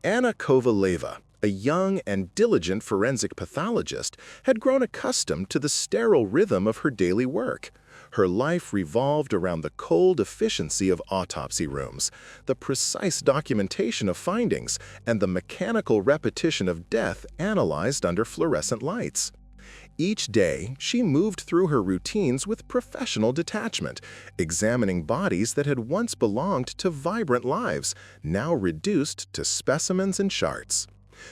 Anna Kovaleva, a young and diligent forensic pathologist, had grown accustomed to the sterile rhythm of her daily work. Her life revolved around the cold efficiency of autopsy rooms, the precise documentation of findings, and the mechanical repetition of death analyzed under fluorescent lights. Each day, she moved through her routines with professional detachment, examining bodies that had once belonged to vibrant lives, now reduced to specimens and charts.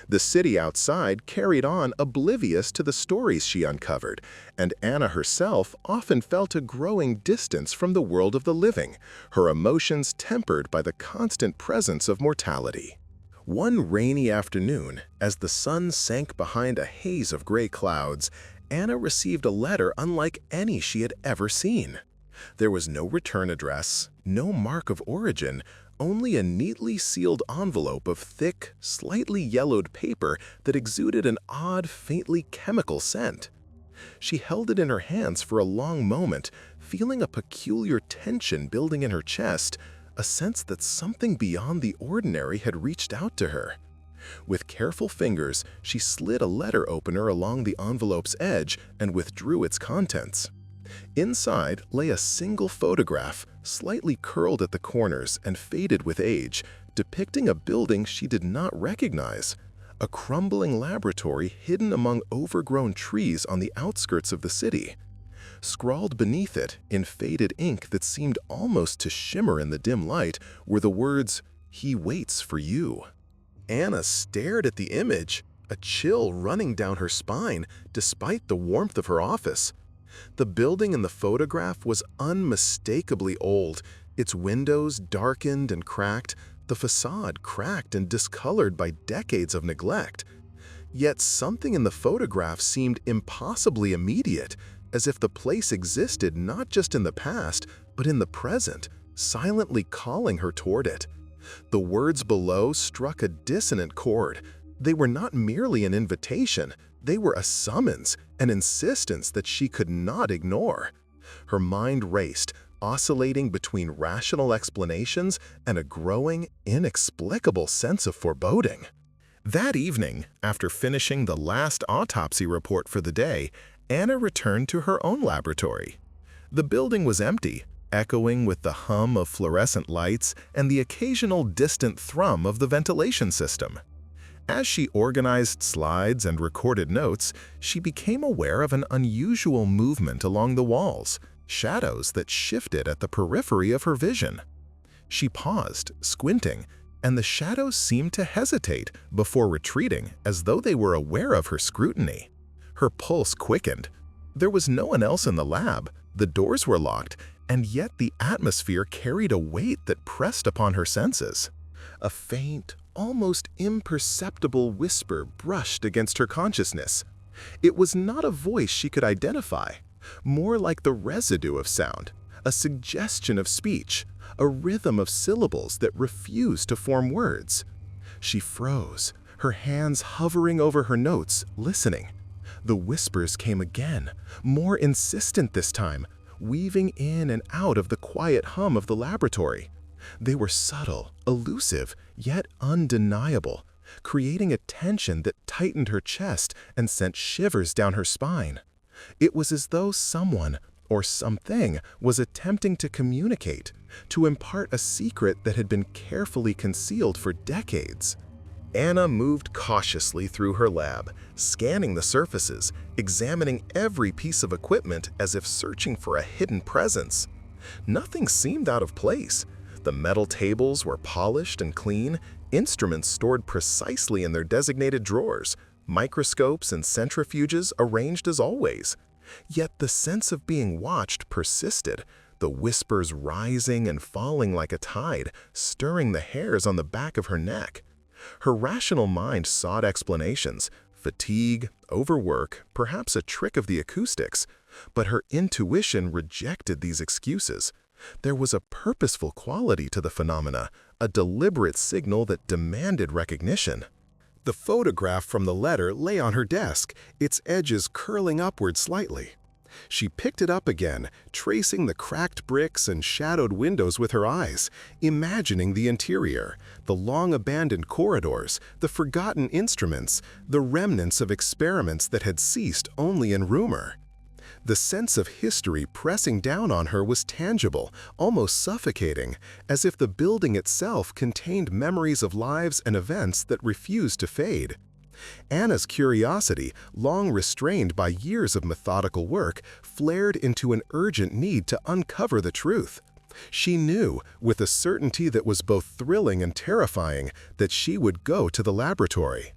The city outside carried on oblivious to the stories she uncovered, and Anna herself often felt a growing distance from the world of the living, her emotions tempered by the constant presence of mortality. One rainy afternoon, as the sun sank behind a haze of gray clouds, Anna received a letter unlike any she had ever seen. There was no return address, no mark of origin, only a neatly sealed envelope of thick, slightly yellowed paper that exuded an odd, faintly chemical scent. She held it in her hands for a long moment, feeling a peculiar tension building in her chest, a sense that something beyond the ordinary had reached out to her. With careful fingers, she slid a letter opener along the envelope's edge and withdrew its contents. Inside lay a single photograph, slightly curled at the corners and faded with age, depicting a building she did not recognize, a crumbling laboratory hidden among overgrown trees on the outskirts of the city. Scrawled beneath it, in faded ink that seemed almost to shimmer in the dim light, were the words, "He waits for you." Anna stared at the image, a chill running down her spine despite the warmth of her office. The building in the photograph was unmistakably old, its windows darkened and cracked, the facade cracked and discolored by decades of neglect. Yet something in the photograph seemed impossibly immediate, as if the place existed not just in the past, but in the present, silently calling her toward it. The words below struck a dissonant chord. They were not merely an invitation, they were a summons, an insistence that she could not ignore. Her mind raced, oscillating between rational explanations and a growing, inexplicable sense of foreboding. That evening, after finishing the last autopsy report for the day, Anna returned to her own laboratory. The building was empty, echoing with the hum of fluorescent lights and the occasional distant thrum of the ventilation system. As she organized slides and recorded notes, she became aware of an unusual movement along the walls, shadows that shifted at the periphery of her vision. She paused, squinting, and the shadows seemed to hesitate before retreating as though they were aware of her scrutiny. Her pulse quickened. There was no one else in the lab, the doors were locked, and yet the atmosphere carried a weight that pressed upon her senses. A faint, almost imperceptible whisper brushed against her consciousness. It was not a voice she could identify, more like the residue of sound, a suggestion of speech, a rhythm of syllables that refused to form words. She froze, her hands hovering over her notes, listening. The whispers came again, more insistent this time, weaving in and out of the quiet hum of the laboratory. They were subtle, elusive, yet undeniable, creating a tension that tightened her chest and sent shivers down her spine. It was as though someone, or something, was attempting to communicate, to impart a secret that had been carefully concealed for decades. Anna moved cautiously through her lab, scanning the surfaces, examining every piece of equipment as if searching for a hidden presence. Nothing seemed out of place. The metal tables were polished and clean, instruments stored precisely in their designated drawers, microscopes and centrifuges arranged as always. Yet the sense of being watched persisted, the whispers rising and falling like a tide, stirring the hairs on the back of her neck. Her rational mind sought explanations, fatigue, overwork, perhaps a trick of the acoustics, but her intuition rejected these excuses. There was a purposeful quality to the phenomena, a deliberate signal that demanded recognition. The photograph from the letter lay on her desk, its edges curling upward slightly. She picked it up again, tracing the cracked bricks and shadowed windows with her eyes, imagining the interior, the long-abandoned corridors, the forgotten instruments, the remnants of experiments that had ceased only in rumor. The sense of history pressing down on her was tangible, almost suffocating, as if the building itself contained memories of lives and events that refused to fade. Anna's curiosity, long restrained by years of methodical work, flared into an urgent need to uncover the truth. She knew, with a certainty that was both thrilling and terrifying, that she would go to the laboratory.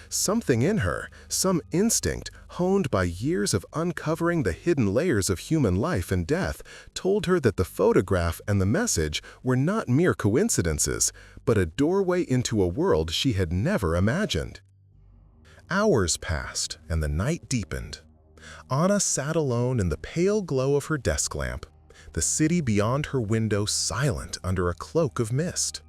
Something in her, some instinct, honed by years of uncovering the hidden layers of human life and death, told her that the photograph and the message were not mere coincidences, but a doorway into a world she had never imagined. Hours passed, and the night deepened. Anna sat alone in the pale glow of her desk lamp, the city beyond her window silent under a cloak of mist.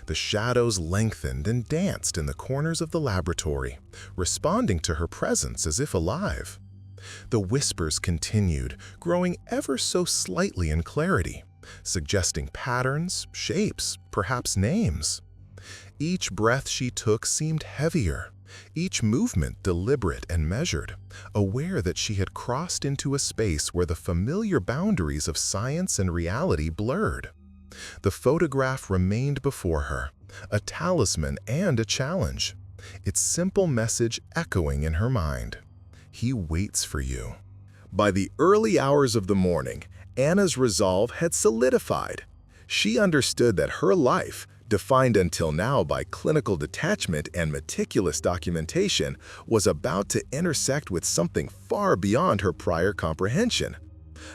The shadows lengthened and danced in the corners of the laboratory, responding to her presence as if alive. The whispers continued, growing ever so slightly in clarity, suggesting patterns, shapes, perhaps names. Each breath she took seemed heavier, each movement deliberate and measured, aware that she had crossed into a space where the familiar boundaries of science and reality blurred. The photograph remained before her, a talisman and a challenge, its simple message echoing in her mind. He waits for you. By the early hours of the morning, Anna's resolve had solidified. She understood that her life, defined until now by clinical detachment and meticulous documentation, was about to intersect with something far beyond her prior comprehension.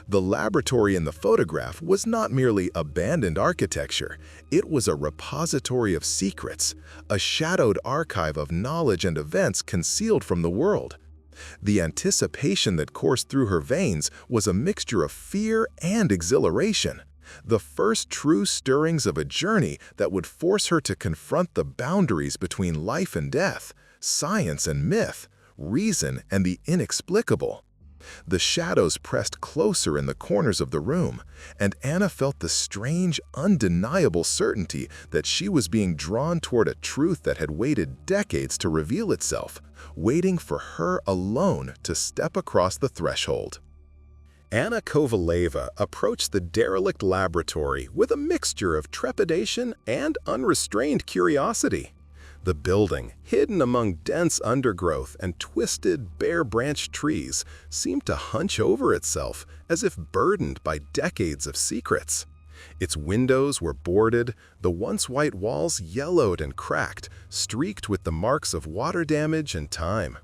The laboratory in the photograph was not merely abandoned architecture, it was a repository of secrets, a shadowed archive of knowledge and events concealed from the world. The anticipation that coursed through her veins was a mixture of fear and exhilaration, the first true stirrings of a journey that would force her to confront the boundaries between life and death, science and myth, reason and the inexplicable. The shadows pressed closer in the corners of the room, and Anna felt the strange, undeniable certainty that she was being drawn toward a truth that had waited decades to reveal itself, waiting for her alone to step across the threshold. Anna Kovaleva approached the derelict laboratory with a mixture of trepidation and unrestrained curiosity. The building, hidden among dense undergrowth and twisted, bare-branched trees, seemed to hunch over itself as if burdened by decades of secrets. Its windows were boarded, the once white walls yellowed and cracked, streaked with the marks of water damage and time.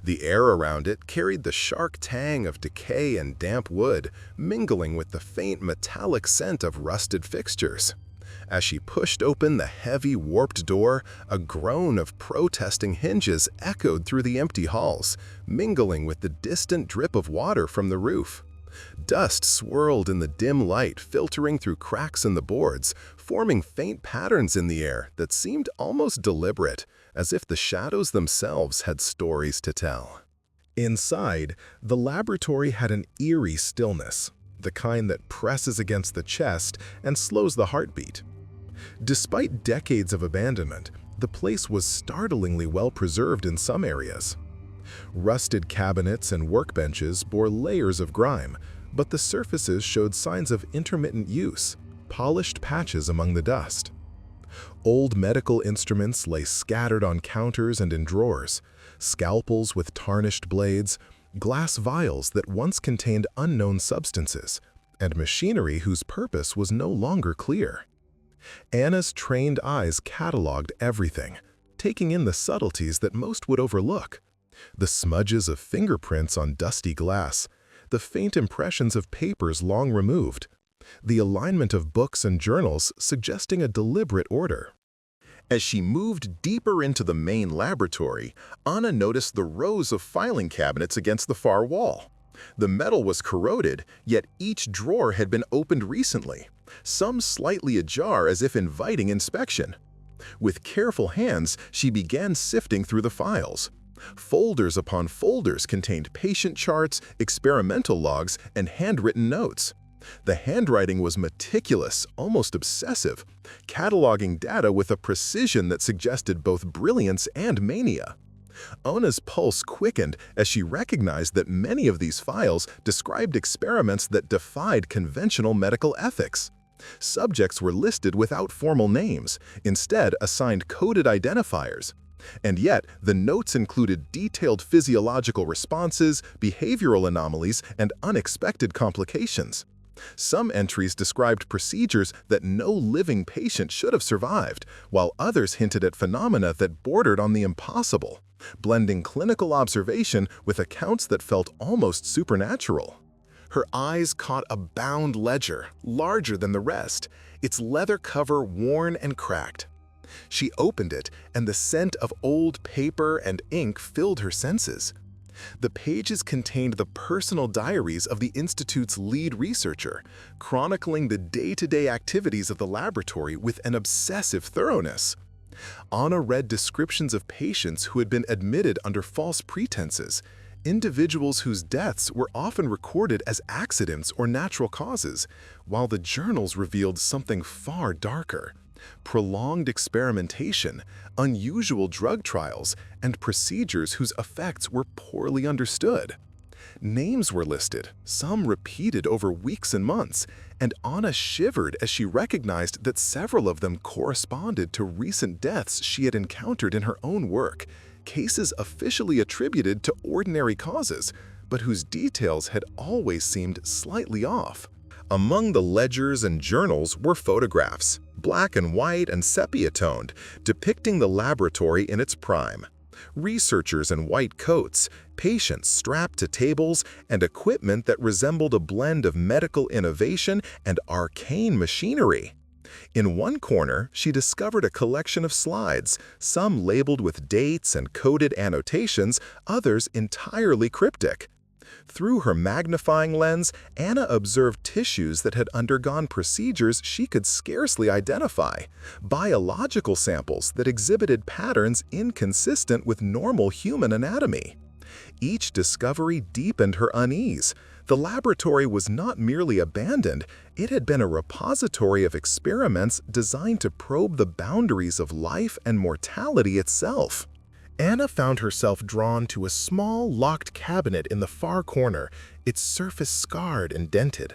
The air around it carried the sharp tang of decay and damp wood, mingling with the faint metallic scent of rusted fixtures. As she pushed open the heavy, warped door, a groan of protesting hinges echoed through the empty halls, mingling with the distant drip of water from the roof. Dust swirled in the dim light filtering through cracks in the boards, forming faint patterns in the air that seemed almost deliberate, as if the shadows themselves had stories to tell. Inside, the laboratory had an eerie stillness, the kind that presses against the chest and slows the heartbeat. Despite decades of abandonment, the place was startlingly well preserved in some areas. Rusted cabinets and workbenches bore layers of grime, but the surfaces showed signs of intermittent use, polished patches among the dust. Old medical instruments lay scattered on counters and in drawers, scalpels with tarnished blades, glass vials that once contained unknown substances, and machinery whose purpose was no longer clear. Anna's trained eyes cataloged everything, taking in the subtleties that most would overlook. The smudges of fingerprints on dusty glass, the faint impressions of papers long removed, the alignment of books and journals suggesting a deliberate order. As she moved deeper into the main laboratory, Anna noticed the rows of filing cabinets against the far wall. The metal was corroded, yet each drawer had been opened recently, some slightly ajar as if inviting inspection. With careful hands, she began sifting through the files. Folders upon folders contained patient charts, experimental logs, and handwritten notes. The handwriting was meticulous, almost obsessive, cataloging data with a precision that suggested both brilliance and mania. Ona's pulse quickened as she recognized that many of these files described experiments that defied conventional medical ethics. Subjects were listed without formal names, instead assigned coded identifiers. And yet, the notes included detailed physiological responses, behavioral anomalies, and unexpected complications. Some entries described procedures that no living patient should have survived, while others hinted at phenomena that bordered on the impossible, blending clinical observation with accounts that felt almost supernatural. Her eyes caught a bound ledger, larger than the rest, its leather cover worn and cracked. She opened it, and the scent of old paper and ink filled her senses. The pages contained the personal diaries of the Institute's lead researcher, chronicling the day-to-day activities of the laboratory with an obsessive thoroughness. Anna read descriptions of patients who had been admitted under false pretenses, individuals whose deaths were often recorded as accidents or natural causes, while the journals revealed something far darker: prolonged experimentation, unusual drug trials, and procedures whose effects were poorly understood. Names were listed, some repeated over weeks and months, and Anna shivered as she recognized that several of them corresponded to recent deaths she had encountered in her own work, cases officially attributed to ordinary causes, but whose details had always seemed slightly off. Among the ledgers and journals were photographs, black and white and sepia-toned, depicting the laboratory in its prime. Researchers in white coats, patients strapped to tables, and equipment that resembled a blend of medical innovation and arcane machinery. In one corner, she discovered a collection of slides, some labeled with dates and coded annotations, others entirely cryptic. Through her magnifying lens, Anna observed tissues that had undergone procedures she could scarcely identify, biological samples that exhibited patterns inconsistent with normal human anatomy. Each discovery deepened her unease. The laboratory was not merely abandoned, it had been a repository of experiments designed to probe the boundaries of life and mortality itself. Anna found herself drawn to a small, locked cabinet in the far corner, its surface scarred and dented.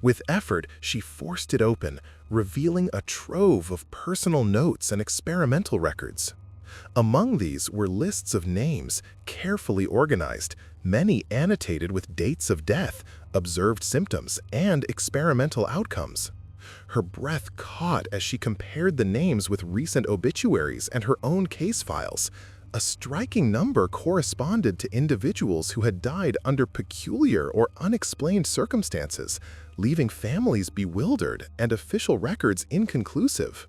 With effort, she forced it open, revealing a trove of personal notes and experimental records. Among these were lists of names, carefully organized, many annotated with dates of death, observed symptoms, and experimental outcomes. Her breath caught as she compared the names with recent obituaries and her own case files. A striking number corresponded to individuals who had died under peculiar or unexplained circumstances, leaving families bewildered and official records inconclusive.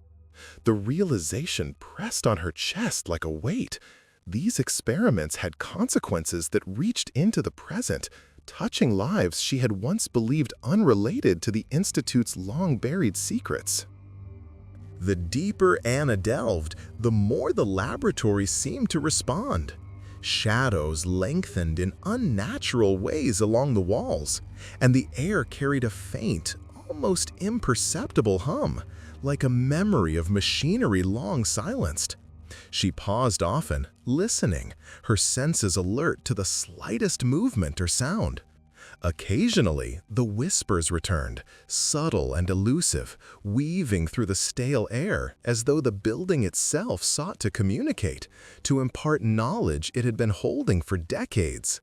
The realization pressed on her chest like a weight. These experiments had consequences that reached into the present, touching lives she had once believed unrelated to the Institute's long-buried secrets. The deeper Anna delved, the more the laboratory seemed to respond. Shadows lengthened in unnatural ways along the walls, and the air carried a faint, almost imperceptible hum, like a memory of machinery long silenced. She paused often, listening, her senses alert to the slightest movement or sound. Occasionally, the whispers returned, subtle and elusive, weaving through the stale air as though the building itself sought to communicate, to impart knowledge it had been holding for decades.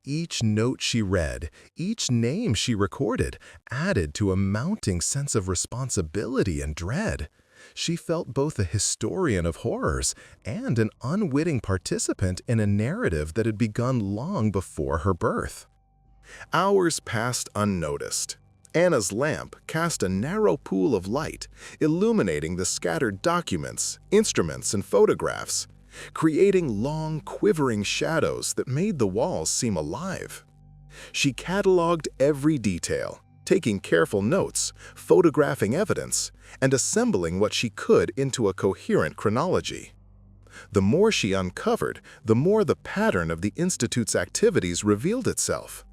Each note she read, each name she recorded, added to a mounting sense of responsibility and dread. She felt both a historian of horrors and an unwitting participant in a narrative that had begun long before her birth. Hours passed unnoticed. Anna's lamp cast a narrow pool of light, illuminating the scattered documents, instruments, and photographs, creating long, quivering shadows that made the walls seem alive. She cataloged every detail, taking careful notes, photographing evidence, and assembling what she could into a coherent chronology. The more she uncovered, the more the pattern of the Institute's activities revealed itself.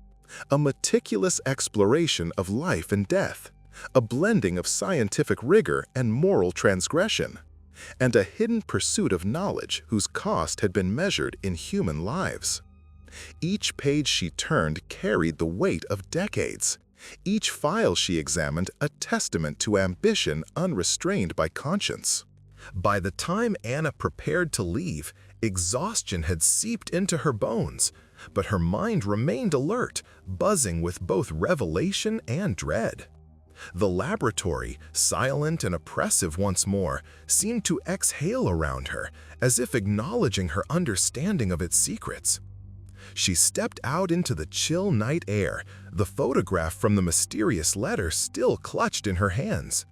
A meticulous exploration of life and death, a blending of scientific rigor and moral transgression, and a hidden pursuit of knowledge whose cost had been measured in human lives. Each page she turned carried the weight of decades. Each file she examined a testament to ambition unrestrained by conscience. By the time Anna prepared to leave, exhaustion had seeped into her bones, but her mind remained alert, buzzing with both revelation and dread. The laboratory, silent and oppressive once more, seemed to exhale around her, as if acknowledging her understanding of its secrets. She stepped out into the chill night air, the photograph from the mysterious letter still clutched in her hands.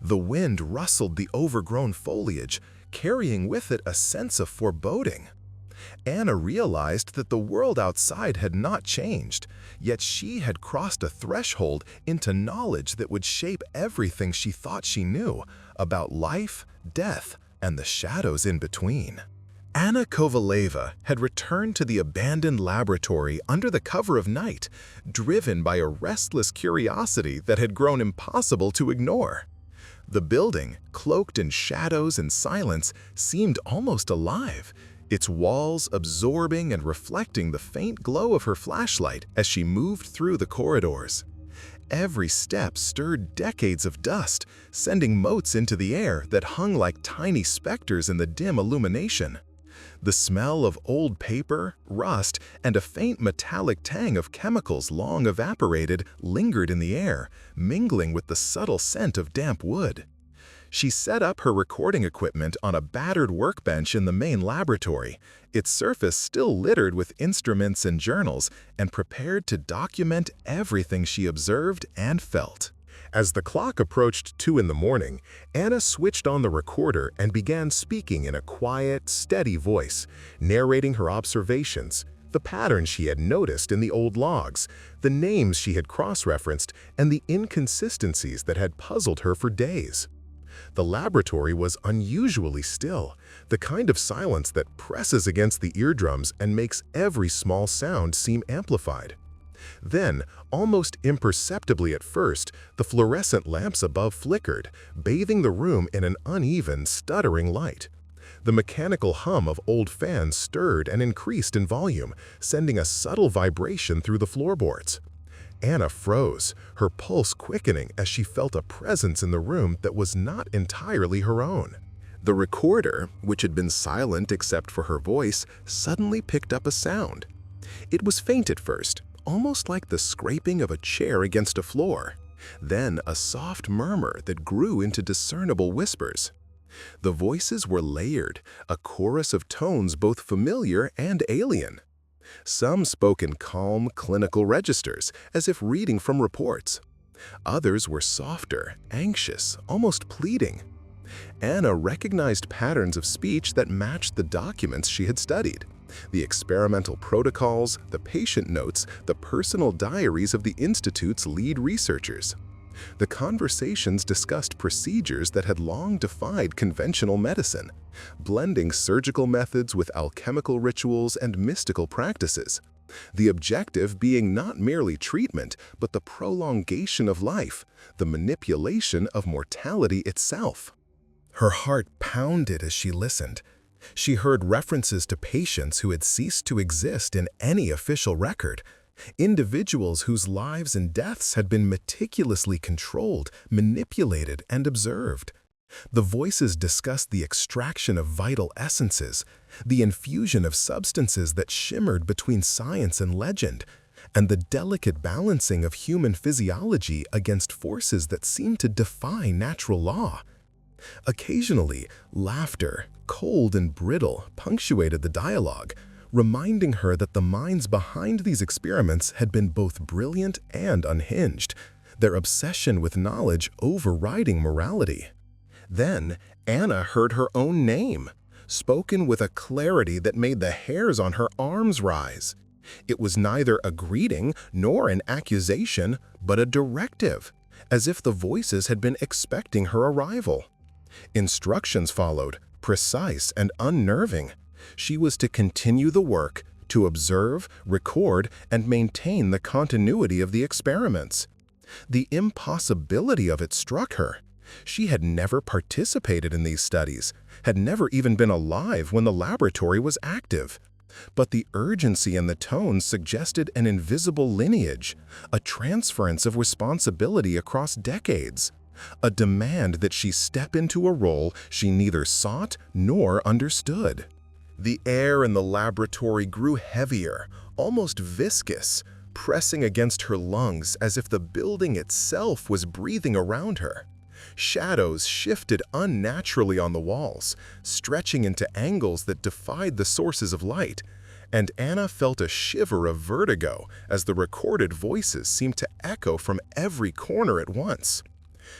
The wind rustled the overgrown foliage, carrying with it a sense of foreboding. Anna realized that the world outside had not changed, yet she had crossed a threshold into knowledge that would shape everything she thought she knew about life, death, and the shadows in between. Anna Kovaleva had returned to the abandoned laboratory under the cover of night, driven by a restless curiosity that had grown impossible to ignore. The building, cloaked in shadows and silence, seemed almost alive, its walls absorbing and reflecting the faint glow of her flashlight as she moved through the corridors. Every step stirred decades of dust, sending motes into the air that hung like tiny specters in the dim illumination. The smell of old paper, rust, and a faint metallic tang of chemicals long evaporated lingered in the air, mingling with the subtle scent of damp wood. She set up her recording equipment on a battered workbench in the main laboratory, its surface still littered with instruments and journals, and prepared to document everything she observed and felt. As the clock approached 2 in the morning, Anna switched on the recorder and began speaking in a quiet, steady voice, narrating her observations, the patterns she had noticed in the old logs, the names she had cross-referenced, and the inconsistencies that had puzzled her for days. The laboratory was unusually still, the kind of silence that presses against the eardrums and makes every small sound seem amplified. Then, almost imperceptibly at first, the fluorescent lamps above flickered, bathing the room in an uneven, stuttering light. The mechanical hum of old fans stirred and increased in volume, sending a subtle vibration through the floorboards. Anna froze, her pulse quickening as she felt a presence in the room that was not entirely her own. The recorder, which had been silent except for her voice, suddenly picked up a sound. It was faint at first, almost like the scraping of a chair against a floor. Then a soft murmur that grew into discernible whispers. The voices were layered, a chorus of tones both familiar and alien. Some spoke in calm, clinical registers, as if reading from reports. Others were softer, anxious, almost pleading. Anna recognized patterns of speech that matched the documents she had studied. The experimental protocols, the patient notes, the personal diaries of the Institute's lead researchers. The conversations discussed procedures that had long defied conventional medicine, blending surgical methods with alchemical rituals and mystical practices. The objective being not merely treatment, but the prolongation of life, the manipulation of mortality itself. Her heart pounded as she listened. She heard references to patients who had ceased to exist in any official record, individuals whose lives and deaths had been meticulously controlled, manipulated, and observed. The voices discussed the extraction of vital essences, the infusion of substances that shimmered between science and legend, and the delicate balancing of human physiology against forces that seemed to defy natural law. Occasionally, laughter, cold and brittle, punctuated the dialogue, reminding her that the minds behind these experiments had been both brilliant and unhinged, their obsession with knowledge overriding morality. Then, Anna heard her own name, spoken with a clarity that made the hairs on her arms rise. It was neither a greeting nor an accusation, but a directive, as if the voices had been expecting her arrival. Instructions followed, precise, and unnerving. She was to continue the work, to observe, record, and maintain the continuity of the experiments. The impossibility of it struck her. She had never participated in these studies, had never even been alive when the laboratory was active. But the urgency in the tone suggested an invisible lineage, a transference of responsibility across decades, a demand that she step into a role she neither sought nor understood. The air in the laboratory grew heavier, almost viscous, pressing against her lungs as if the building itself was breathing around her. Shadows shifted unnaturally on the walls, stretching into angles that defied the sources of light, and Anna felt a shiver of vertigo as the recorded voices seemed to echo from every corner at once.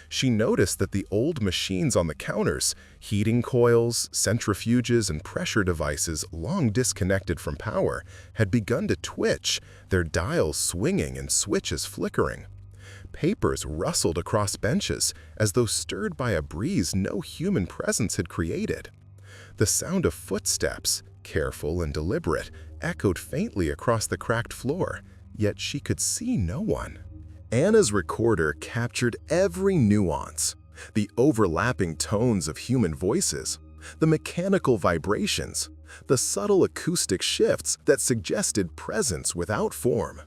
She noticed that the old machines on the counters, heating coils, centrifuges, and pressure devices long disconnected from power, had begun to twitch, their dials swinging and switches flickering. Papers rustled across benches, as though stirred by a breeze no human presence had created. The sound of footsteps, careful and deliberate, echoed faintly across the cracked floor, yet she could see no one. Anna's recorder captured every nuance, the overlapping tones of human voices, the mechanical vibrations, the subtle acoustic shifts that suggested presence without form.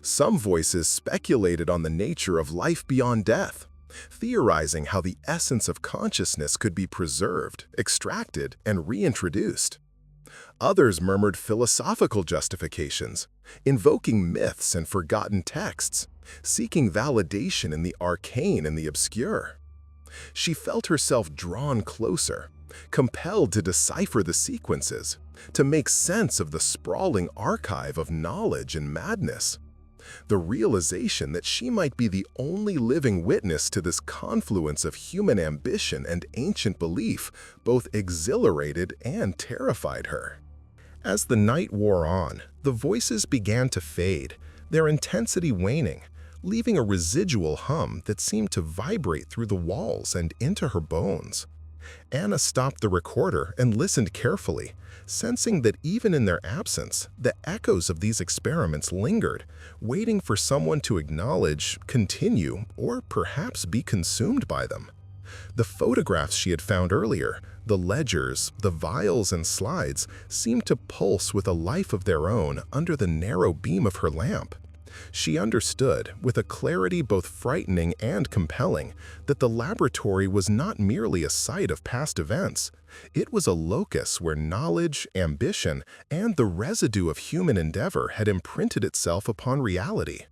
Some voices speculated on the nature of life beyond death, theorizing how the essence of consciousness could be preserved, extracted, and reintroduced. Others murmured philosophical justifications, invoking myths and forgotten texts, seeking validation in the arcane and the obscure. She felt herself drawn closer, compelled to decipher the sequences, to make sense of the sprawling archive of knowledge and madness. The realization that she might be the only living witness to this confluence of human ambition and ancient belief both exhilarated and terrified her. As the night wore on, the voices began to fade, their intensity waning, leaving a residual hum that seemed to vibrate through the walls and into her bones. Anna stopped the recorder and listened carefully, sensing that even in their absence, the echoes of these experiments lingered, waiting for someone to acknowledge, continue, or perhaps be consumed by them. The photographs she had found earlier, the ledgers, the vials and slides, seemed to pulse with a life of their own under the narrow beam of her lamp. She understood, with a clarity both frightening and compelling, that the laboratory was not merely a site of past events. It was a locus where knowledge, ambition, and the residue of human endeavor had imprinted itself upon reality.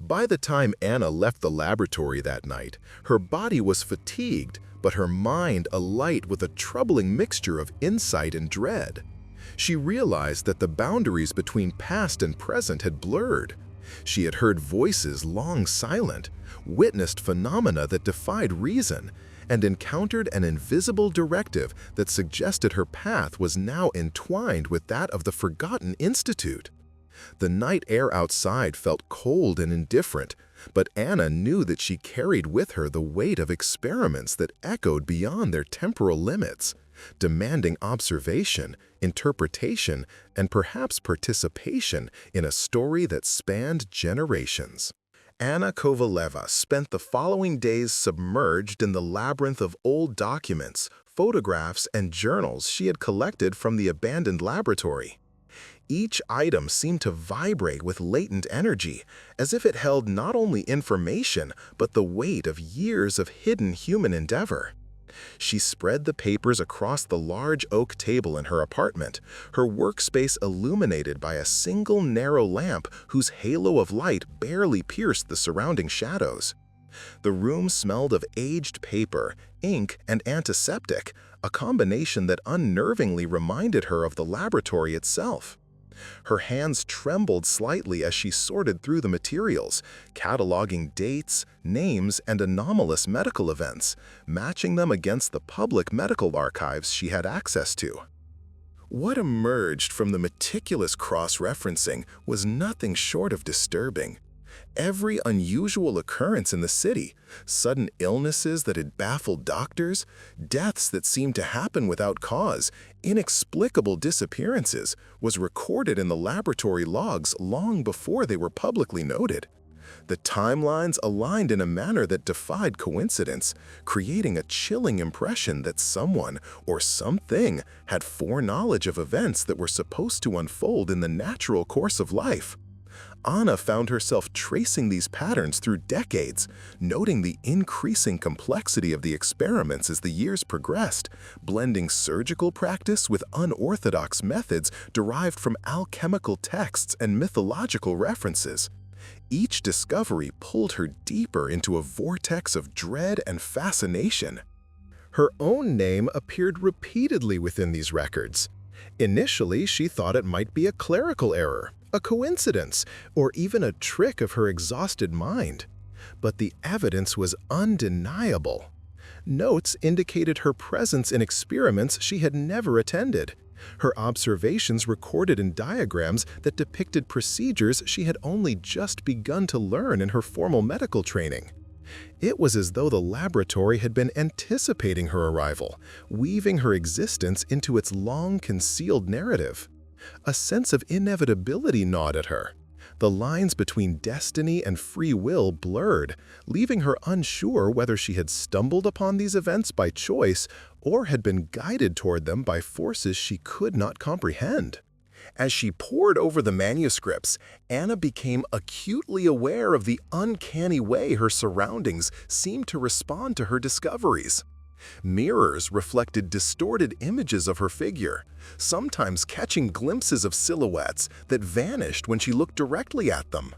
By the time Anna left the laboratory that night, her body was fatigued, but her mind alight with a troubling mixture of insight and dread. She realized that the boundaries between past and present had blurred. She had heard voices long silent, witnessed phenomena that defied reason, and encountered an invisible directive that suggested her path was now entwined with that of the Forgotten Institute. The night air outside felt cold and indifferent, but Anna knew that she carried with her the weight of experiments that echoed beyond their temporal limits, demanding observation, interpretation, and perhaps participation in a story that spanned generations. Anna Kovaleva spent the following days submerged in the labyrinth of old documents, photographs, and journals she had collected from the abandoned laboratory. Each item seemed to vibrate with latent energy, as if it held not only information, but the weight of years of hidden human endeavor. She spread the papers across the large oak table in her apartment, her workspace illuminated by a single narrow lamp whose halo of light barely pierced the surrounding shadows. The room smelled of aged paper, ink, and antiseptic, a combination that unnervingly reminded her of the laboratory itself. Her hands trembled slightly as she sorted through the materials, cataloging dates, names, and anomalous medical events, matching them against the public medical archives she had access to. What emerged from the meticulous cross-referencing was nothing short of disturbing. Every unusual occurrence in the city, sudden illnesses that had baffled doctors, deaths that seemed to happen without cause, inexplicable disappearances, was recorded in the laboratory logs long before they were publicly noted. The timelines aligned in a manner that defied coincidence, creating a chilling impression that someone or something had foreknowledge of events that were supposed to unfold in the natural course of life. Anna found herself tracing these patterns through decades, noting the increasing complexity of the experiments as the years progressed, blending surgical practice with unorthodox methods derived from alchemical texts and mythological references. Each discovery pulled her deeper into a vortex of dread and fascination. Her own name appeared repeatedly within these records. Initially, she thought it might be a clerical error, a coincidence, or even a trick of her exhausted mind. But the evidence was undeniable. Notes indicated her presence in experiments she had never attended. Her observations recorded in diagrams that depicted procedures she had only just begun to learn in her formal medical training. It was as though the laboratory had been anticipating her arrival, weaving her existence into its long-concealed narrative. A sense of inevitability gnawed at her. The lines between destiny and free will blurred, leaving her unsure whether she had stumbled upon these events by choice or had been guided toward them by forces she could not comprehend. As she pored over the manuscripts, Anna became acutely aware of the uncanny way her surroundings seemed to respond to her discoveries. Mirrors reflected distorted images of her figure, sometimes catching glimpses of silhouettes that vanished when she looked directly at them.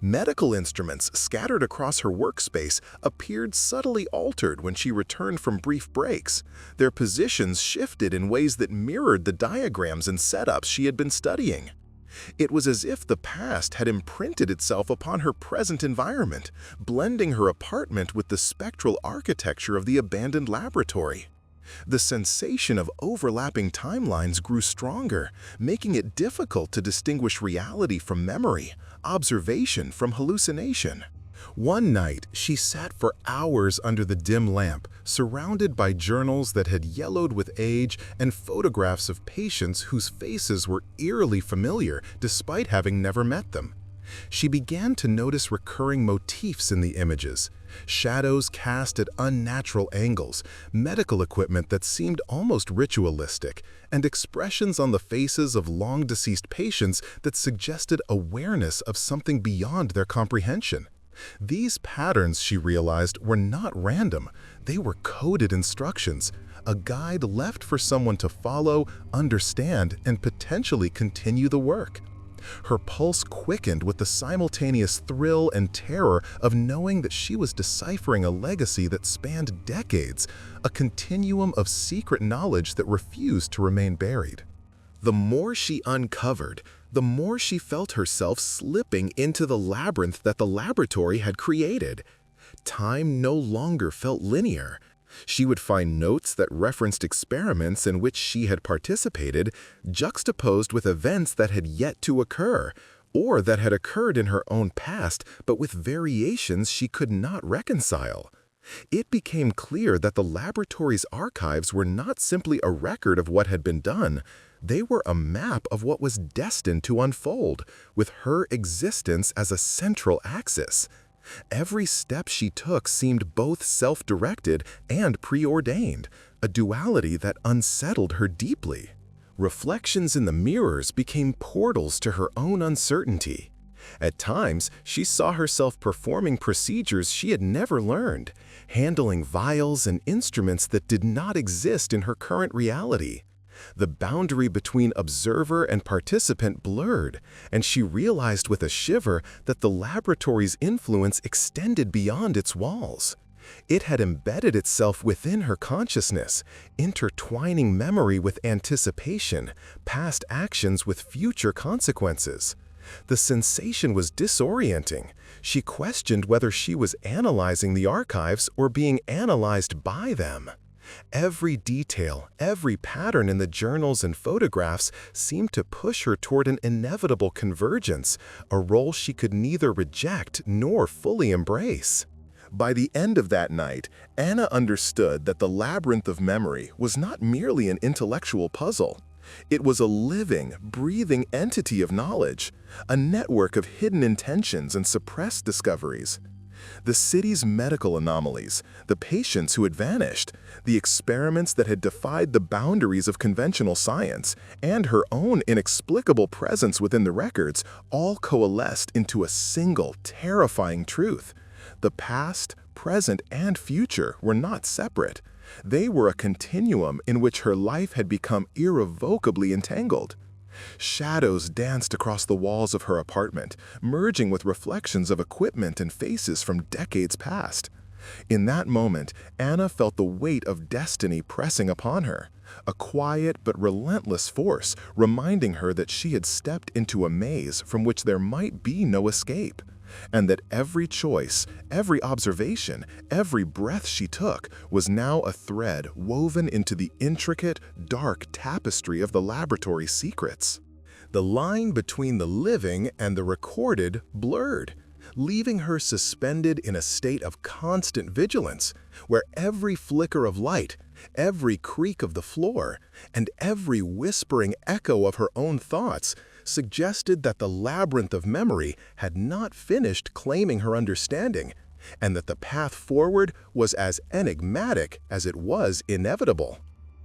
Medical instruments scattered across her workspace appeared subtly altered when she returned from brief breaks. Their positions shifted in ways that mirrored the diagrams and setups she had been studying. It was as if the past had imprinted itself upon her present environment, blending her apartment with the spectral architecture of the abandoned laboratory. The sensation of overlapping timelines grew stronger, making it difficult to distinguish reality from memory, observation from hallucination. One night, she sat for hours under the dim lamp, surrounded by journals that had yellowed with age and photographs of patients whose faces were eerily familiar despite having never met them. She began to notice recurring motifs in the images, shadows cast at unnatural angles, medical equipment that seemed almost ritualistic, and expressions on the faces of long-deceased patients that suggested awareness of something beyond their comprehension. These patterns, she realized, were not random. They were coded instructions, a guide left for someone to follow, understand, and potentially continue the work. Her pulse quickened with the simultaneous thrill and terror of knowing that she was deciphering a legacy that spanned decades, a continuum of secret knowledge that refused to remain buried. The more she uncovered, the more she felt herself slipping into the labyrinth that the laboratory had created. Time no longer felt linear. She would find notes that referenced experiments in which she had participated, juxtaposed with events that had yet to occur, or that had occurred in her own past but with variations she could not reconcile. It became clear that the laboratory's archives were not simply a record of what had been done. They were a map of what was destined to unfold, with her existence as a central axis. Every step she took seemed both self-directed and preordained, a duality that unsettled her deeply. Reflections in the mirrors became portals to her own uncertainty. At times, she saw herself performing procedures she had never learned, handling vials and instruments that did not exist in her current reality. The boundary between observer and participant blurred, and she realized with a shiver that the laboratory's influence extended beyond its walls. It had embedded itself within her consciousness, intertwining memory with anticipation, past actions with future consequences. The sensation was disorienting. She questioned whether she was analyzing the archives or being analyzed by them. Every detail, every pattern in the journals and photographs seemed to push her toward an inevitable convergence, a role she could neither reject nor fully embrace. By the end of that night, Anna understood that the labyrinth of memory was not merely an intellectual puzzle. It was a living, breathing entity of knowledge, a network of hidden intentions and suppressed discoveries. The city's medical anomalies, the patients who had vanished, the experiments that had defied the boundaries of conventional science, and her own inexplicable presence within the records all coalesced into a single, terrifying truth. The past, present, and future were not separate. They were a continuum in which her life had become irrevocably entangled. Shadows danced across the walls of her apartment, merging with reflections of equipment and faces from decades past. In that moment, Anna felt the weight of destiny pressing upon her, a quiet but relentless force reminding her that she had stepped into a maze from which there might be no escape, and that every choice, every observation, every breath she took was now a thread woven into the intricate, dark tapestry of the laboratory's secrets. The line between the living and the recorded blurred, leaving her suspended in a state of constant vigilance, where every flicker of light, every creak of the floor, and every whispering echo of her own thoughts suggested that the labyrinth of memory had not finished claiming her understanding, and that the path forward was as enigmatic as it was inevitable.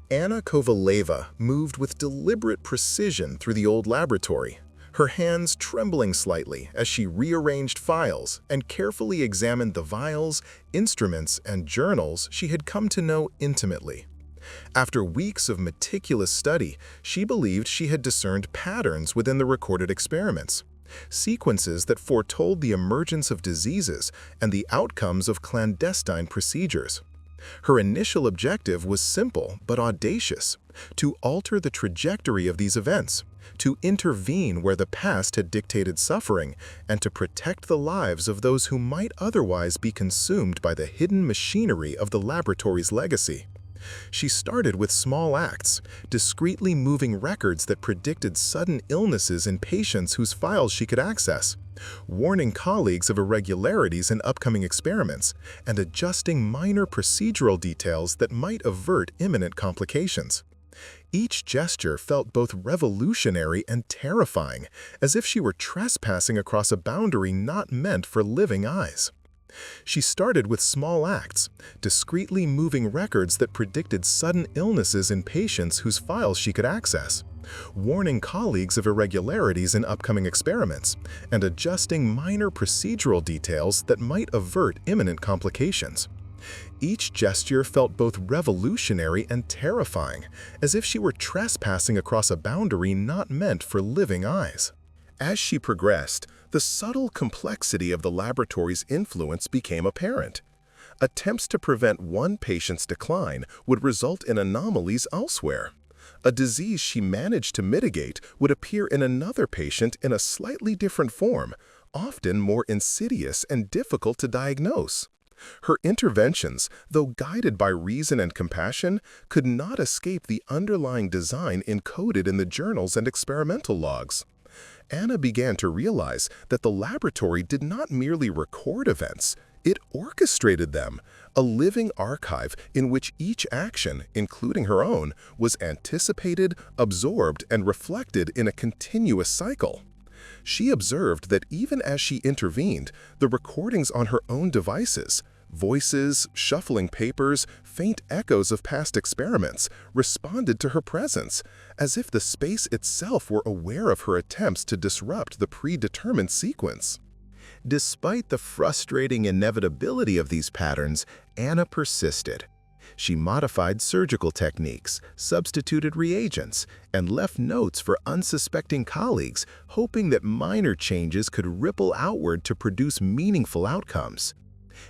Anna Kovaleva moved with deliberate precision through the old laboratory, her hands trembling slightly as she rearranged files and carefully examined the vials, instruments, and journals she had come to know intimately. After weeks of meticulous study, she believed she had discerned patterns within the recorded experiments, sequences that foretold the emergence of diseases and the outcomes of clandestine procedures. Her initial objective was simple but audacious: to alter the trajectory of these events, to intervene where the past had dictated suffering, and to protect the lives of those who might otherwise be consumed by the hidden machinery of the laboratory's legacy. She started with small acts, discreetly moving records that predicted sudden illnesses in patients whose files she could access, warning colleagues of irregularities in upcoming experiments, and adjusting minor procedural details that might avert imminent complications. Each gesture felt both revolutionary and terrifying, as if she were trespassing across a boundary not meant for living eyes. She started with small acts, discreetly moving records that predicted sudden illnesses in patients whose files she could access, warning colleagues of irregularities in upcoming experiments, and adjusting minor procedural details that might avert imminent complications. Each gesture felt both revolutionary and terrifying, as if she were trespassing across a boundary not meant for living eyes. As she progressed, the subtle complexity of the laboratory's influence became apparent. Attempts to prevent one patient's decline would result in anomalies elsewhere. A disease she managed to mitigate would appear in another patient in a slightly different form, often more insidious and difficult to diagnose. Her interventions, though guided by reason and compassion, could not escape the underlying design encoded in the journals and experimental logs. Anna began to realize that the laboratory did not merely record events, it orchestrated them, a living archive in which each action, including her own, was anticipated, absorbed, and reflected in a continuous cycle. She observed that even as she intervened, the recordings on her own devices, voices, shuffling papers, faint echoes of past experiments, responded to her presence, as if the space itself were aware of her attempts to disrupt the predetermined sequence. Despite the frustrating inevitability of these patterns, Anna persisted. She modified surgical techniques, substituted reagents, and left notes for unsuspecting colleagues, hoping that minor changes could ripple outward to produce meaningful outcomes.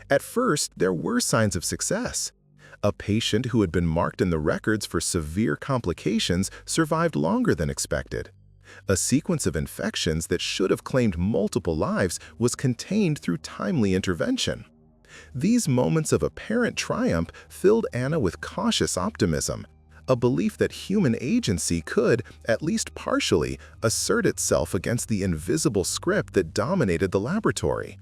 At first, there were signs of success. A patient who had been marked in the records for severe complications survived longer than expected. A sequence of infections that should have claimed multiple lives was contained through timely intervention. These moments of apparent triumph filled Anna with cautious optimism, a belief that human agency could, at least partially, assert itself against the invisible script that dominated the laboratory.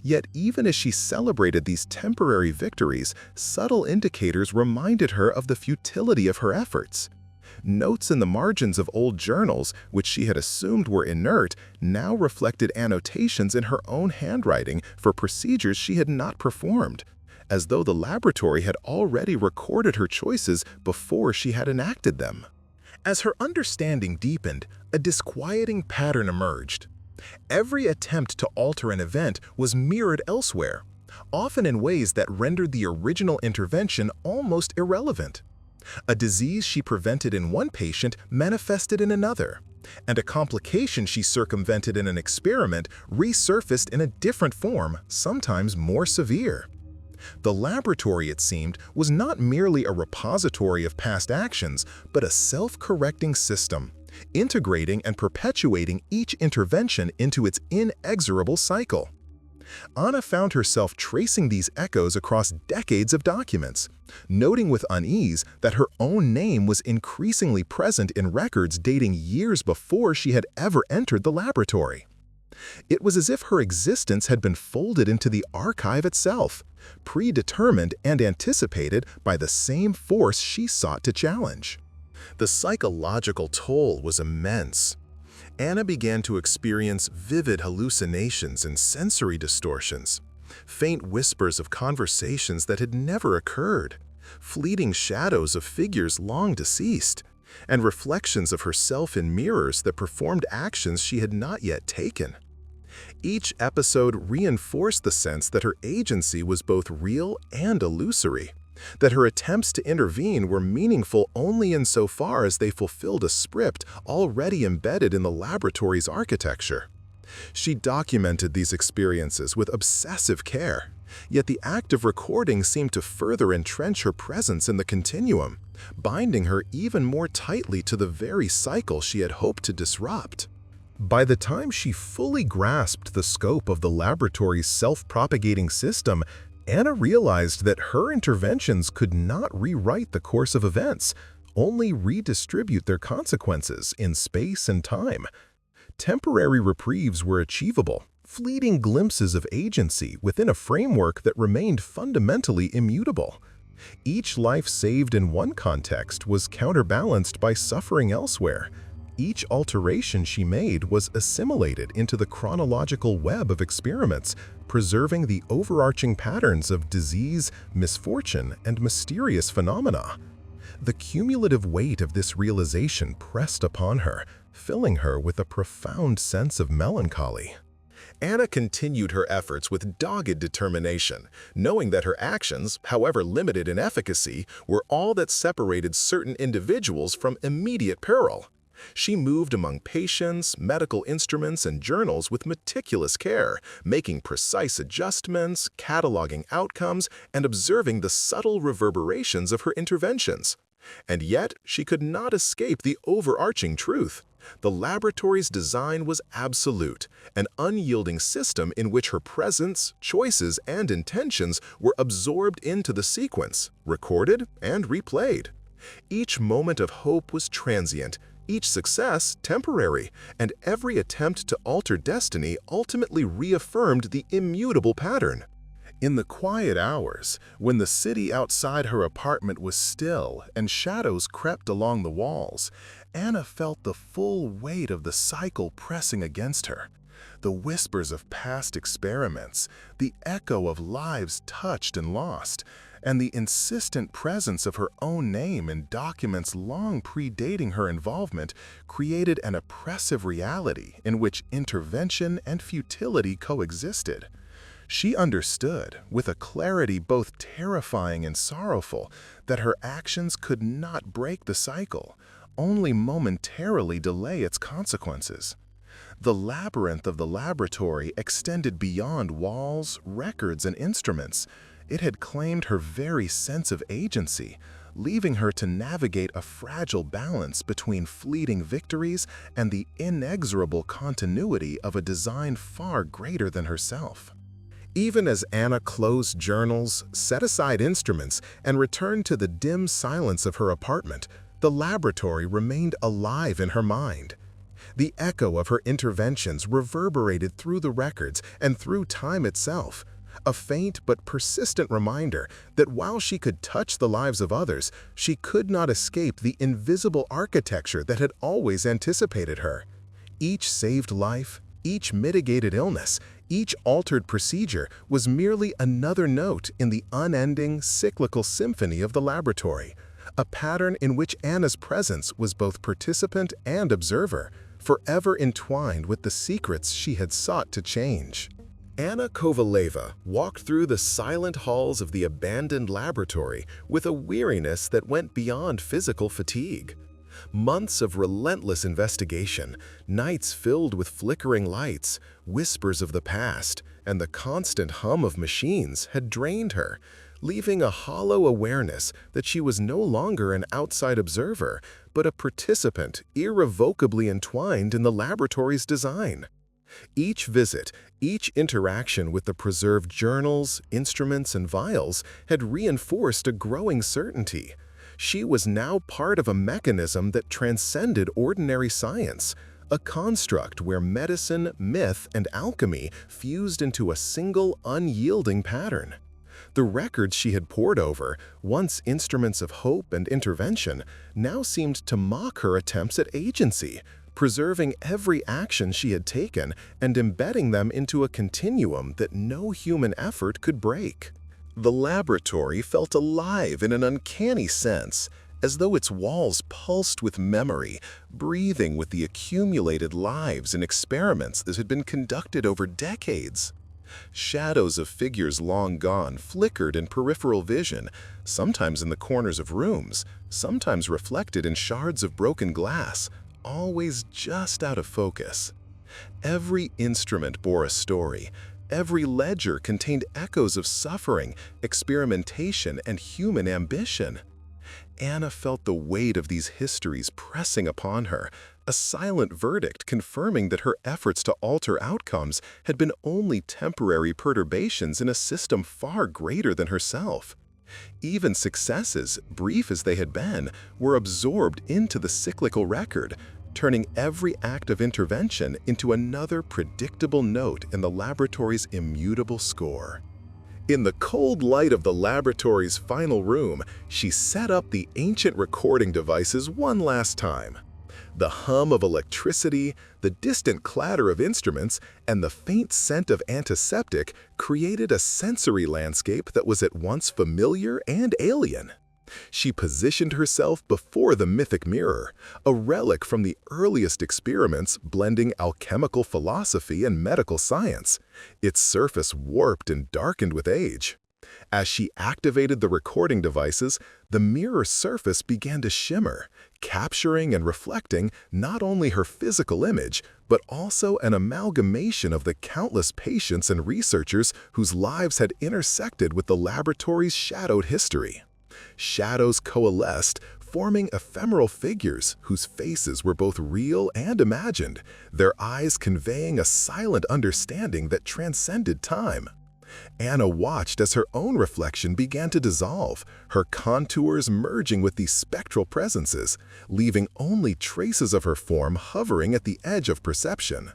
Yet even as she celebrated these temporary victories, subtle indicators reminded her of the futility of her efforts. Notes in the margins of old journals, which she had assumed were inert, now reflected annotations in her own handwriting for procedures she had not performed, as though the laboratory had already recorded her choices before she had enacted them. As her understanding deepened, a disquieting pattern emerged. Every attempt to alter an event was mirrored elsewhere, often in ways that rendered the original intervention almost irrelevant. A disease she prevented in one patient manifested in another, and a complication she circumvented in an experiment resurfaced in a different form, sometimes more severe. The laboratory, it seemed, was not merely a repository of past actions, but a self-correcting system, integrating and perpetuating each intervention into its inexorable cycle. Anna found herself tracing these echoes across decades of documents, noting with unease that her own name was increasingly present in records dating years before she had ever entered the laboratory. It was as if her existence had been folded into the archive itself, predetermined and anticipated by the same force she sought to challenge. The psychological toll was immense. Anna began to experience vivid hallucinations and sensory distortions, faint whispers of conversations that had never occurred, fleeting shadows of figures long deceased, and reflections of herself in mirrors that performed actions she had not yet taken. Each episode reinforced the sense that her agency was both real and illusory, that her attempts to intervene were meaningful only insofar as they fulfilled a script already embedded in the laboratory's architecture. She documented these experiences with obsessive care, yet the act of recording seemed to further entrench her presence in the continuum, binding her even more tightly to the very cycle she had hoped to disrupt. By the time she fully grasped the scope of the laboratory's self-propagating system, Anna realized that her interventions could not rewrite the course of events, only redistribute their consequences in space and time. Temporary reprieves were achievable, fleeting glimpses of agency within a framework that remained fundamentally immutable. Each life saved in one context was counterbalanced by suffering elsewhere. Each alteration she made was assimilated into the chronological web of experiments, preserving the overarching patterns of disease, misfortune, and mysterious phenomena. The cumulative weight of this realization pressed upon her, filling her with a profound sense of melancholy. Anna continued her efforts with dogged determination, knowing that her actions, however limited in efficacy, were all that separated certain individuals from immediate peril. She moved among patients, medical instruments, and journals with meticulous care, making precise adjustments, cataloging outcomes, and observing the subtle reverberations of her interventions. And yet, she could not escape the overarching truth. The laboratory's design was absolute, an unyielding system in which her presence, choices, and intentions were absorbed into the sequence, recorded and replayed. Each moment of hope was transient, each success temporary, and every attempt to alter destiny ultimately reaffirmed the immutable pattern. In the quiet hours, when the city outside her apartment was still and shadows crept along the walls, Anna felt the full weight of the cycle pressing against her. The whispers of past experiments, the echo of lives touched and lost, and the insistent presence of her own name in documents long predating her involvement created an oppressive reality in which intervention and futility coexisted. She understood, with a clarity both terrifying and sorrowful, that her actions could not break the cycle, only momentarily delay its consequences. The labyrinth of the laboratory extended beyond walls, records, and instruments. It had claimed her very sense of agency, leaving her to navigate a fragile balance between fleeting victories and the inexorable continuity of a design far greater than herself. Even as Anna closed journals, set aside instruments, and returned to the dim silence of her apartment, the laboratory remained alive in her mind. The echo of her interventions reverberated through the records and through time itself, a faint but persistent reminder that while she could touch the lives of others, she could not escape the invisible architecture that had always anticipated her. Each saved life, each mitigated illness, each altered procedure was merely another note in the unending, cyclical symphony of the laboratory, a pattern in which Anna's presence was both participant and observer, forever entwined with the secrets she had sought to change. Anna Kovaleva walked through the silent halls of the abandoned laboratory with a weariness that went beyond physical fatigue. Months of relentless investigation, nights filled with flickering lights, whispers of the past, and the constant hum of machines had drained her, leaving a hollow awareness that she was no longer an outside observer, but a participant irrevocably entwined in the laboratory's design. Each visit, each interaction with the preserved journals, instruments, and vials had reinforced a growing certainty. She was now part of a mechanism that transcended ordinary science, a construct where medicine, myth, and alchemy fused into a single, unyielding pattern. The records she had pored over, once instruments of hope and intervention, now seemed to mock her attempts at agency, preserving every action she had taken and embedding them into a continuum that no human effort could break. The laboratory felt alive in an uncanny sense, as though its walls pulsed with memory, breathing with the accumulated lives and experiments that had been conducted over decades. Shadows of figures long gone flickered in peripheral vision, sometimes in the corners of rooms, sometimes reflected in shards of broken glass, always just out of focus. Every instrument bore a story. Every ledger contained echoes of suffering, experimentation, and human ambition. Anna felt the weight of these histories pressing upon her, a silent verdict confirming that her efforts to alter outcomes had been only temporary perturbations in a system far greater than herself. Even successes, brief as they had been, were absorbed into the cyclical record, turning every act of intervention into another predictable note in the laboratory's immutable score. In the cold light of the laboratory's final room, she set up the ancient recording devices one last time. The hum of electricity, the distant clatter of instruments, and the faint scent of antiseptic created a sensory landscape that was at once familiar and alien. She positioned herself before the mythic mirror, a relic from the earliest experiments blending alchemical philosophy and medical science, its surface warped and darkened with age. As she activated the recording devices, the mirror surface began to shimmer, capturing and reflecting not only her physical image, but also an amalgamation of the countless patients and researchers whose lives had intersected with the laboratory's shadowed history. Shadows coalesced, forming ephemeral figures whose faces were both real and imagined, their eyes conveying a silent understanding that transcended time. Anna watched as her own reflection began to dissolve, her contours merging with these spectral presences, leaving only traces of her form hovering at the edge of perception.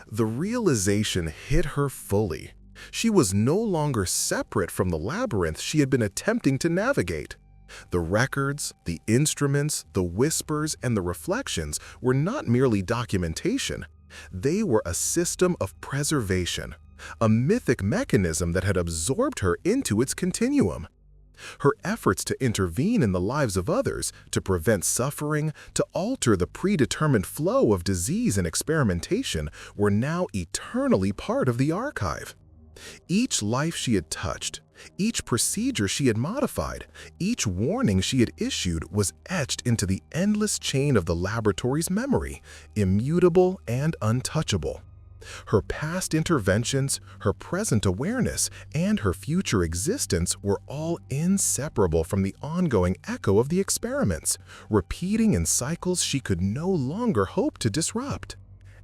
The realization hit her fully. She was no longer separate from the labyrinth she had been attempting to navigate. The records, the instruments, the whispers, and the reflections were not merely documentation. They were a system of preservation, a mythic mechanism that had absorbed her into its continuum. Her efforts to intervene in the lives of others, to prevent suffering, to alter the predetermined flow of disease and experimentation were now eternally part of the archive. Each life she had touched, each procedure she had modified, each warning she had issued was etched into the endless chain of the laboratory's memory, immutable and untouchable. Her past interventions, her present awareness, and her future existence were all inseparable from the ongoing echo of the experiments, repeating in cycles she could no longer hope to disrupt.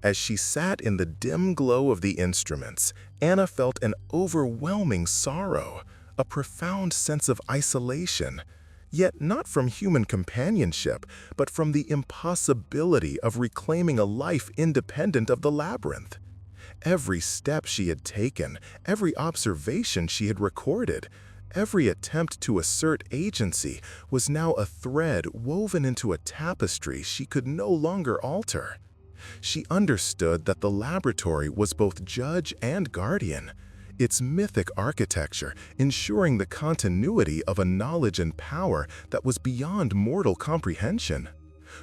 As she sat in the dim glow of the instruments, Anna felt an overwhelming sorrow, a profound sense of isolation, yet not from human companionship, but from the impossibility of reclaiming a life independent of the labyrinth. Every step she had taken, every observation she had recorded, every attempt to assert agency was now a thread woven into a tapestry she could no longer alter. She understood that the laboratory was both judge and guardian, its mythic architecture ensuring the continuity of a knowledge and power that was beyond mortal comprehension.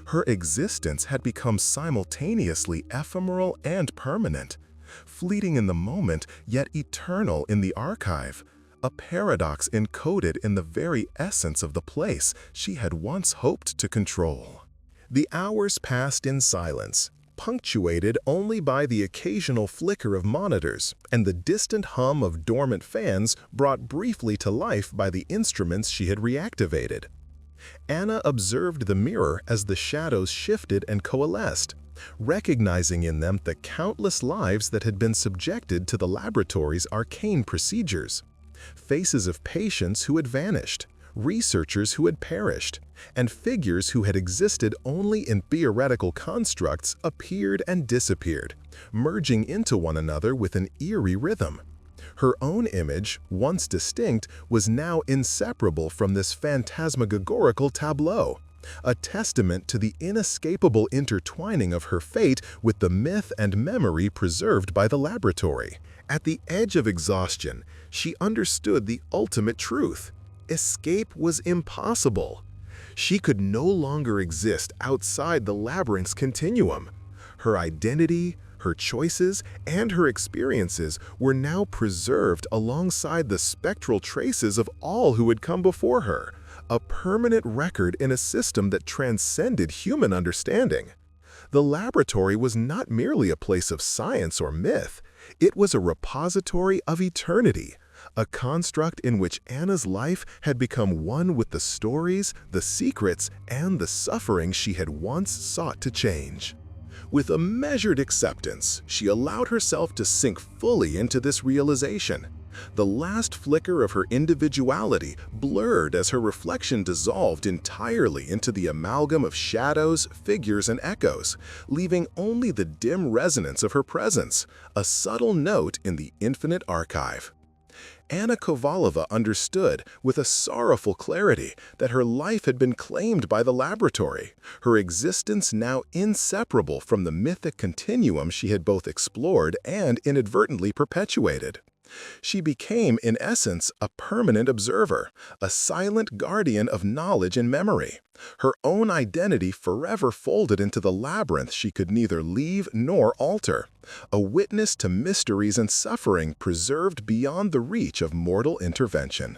Her existence had become simultaneously ephemeral and permanent, fleeting in the moment yet eternal in the archive, a paradox encoded in the very essence of the place she had once hoped to control. The hours passed in silence, punctuated only by the occasional flicker of monitors and the distant hum of dormant fans brought briefly to life by the instruments she had reactivated. Anna observed the mirror as the shadows shifted and coalesced, recognizing in them the countless lives that had been subjected to the laboratory's arcane procedures. Faces of patients who had vanished, researchers who had perished, and figures who had existed only in theoretical constructs appeared and disappeared, merging into one another with an eerie rhythm. Her own image, once distinct, was now inseparable from this phantasmagorical tableau, a testament to the inescapable intertwining of her fate with the myth and memory preserved by the laboratory. At the edge of exhaustion, she understood the ultimate truth. Escape was impossible. She could no longer exist outside the labyrinth's continuum. Her identity, her choices, and her experiences were now preserved alongside the spectral traces of all who had come before her, a permanent record in a system that transcended human understanding. The laboratory was not merely a place of science or myth. It was a repository of eternity, a construct in which Anna's life had become one with the stories, the secrets, and the suffering she had once sought to change. With a measured acceptance, she allowed herself to sink fully into this realization. The last flicker of her individuality blurred as her reflection dissolved entirely into the amalgam of shadows, figures, and echoes, leaving only the dim resonance of her presence, a subtle note in the infinite archive. Anna Kovalova understood, with a sorrowful clarity, that her life had been claimed by the laboratory, her existence now inseparable from the mythic continuum she had both explored and inadvertently perpetuated. She became, in essence, a permanent observer, a silent guardian of knowledge and memory, her own identity forever folded into the labyrinth she could neither leave nor alter, a witness to mysteries and suffering preserved beyond the reach of mortal intervention.